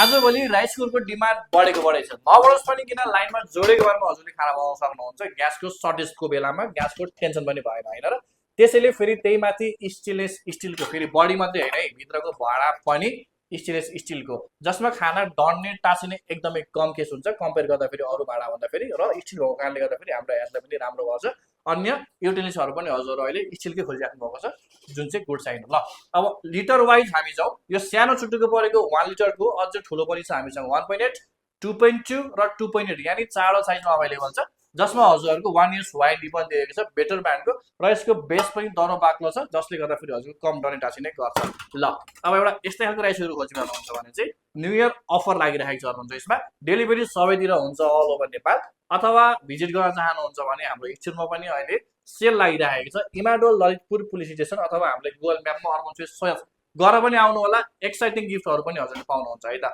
आजभोलि राइस कुकरको डिमान्ड बढेको बढेको छ। नबढोस् पनि किन लाइनमा जोडेको बेलामा हजुरले खाना बनाउन सक्नुहुन्छ। ग्यासको सर्टेजको बेलामा ग्यासको टेन्सन पनि भएन होइन र। त्यसैले फेरि त्यही माथि स्टेनलेस स्टिलको फेरि बडी मात्रै होइन है, भित्रको भाँडा पनि स्टेनलेस स्टिलको, जसमा खाना डढ्ने टाँसिने एकदमै कम केस हुन्छ कम्पेयर गर्दाखेरि अरू भाँडा भन्दाखेरि। र स्टिल भएको कारणले गर्दाखेरि हाम्रो हेल्थलाई पनि राम्रो भएको छ। अन्य युटिलिटिजहरू पनि हजुर अहिले स्टिलकै खोजिराख्नु भएको छ, जुन चाहिँ गुड साइन हो। ल अब लिटर वाइज हामी जाउँ। यो सानो छुट्टुको परेको 1 लिटरको अझै ठुलो पनि छ हामीसँग 1.8, 2.2 र 2.8 यानि चारवटा साइजमा अभाइलेबल छ, जसमा हजुरहरूको 1 इयर्स वारेन्टी पनि दिएको छ बेटर ब्रान्डको। र यसको बेस पनि दरो बाक्लो छ, जसले गर्दाखेरि हजुरको कम डढ्ने टाँसिने गर्छ। ल अब एउटा यस्तै खालको राइसहरू खोजिरहनुहुन्छ भने चाहिँ न्यू इयर अफर लागिरहेको छ भन्नुहुन्छ। यसमा डेलिभरी सबैतिर हुन्छ अल ओभर नेपाल, अथवा भिजिट गर्न चाहनुहुन्छ भने हाम्रो स्टोरमा पनि अहिले सेल लागिरहेको छ। इमाडोल ललितपुर पुलिस स्टेसन अथवा हामीले गुगल म्यापमा अर्को सर्च गरेर पनि आउनु होला। एक्साइटिङ गिफ्टहरू पनि हजुरले पाउनुहुन्छ है त।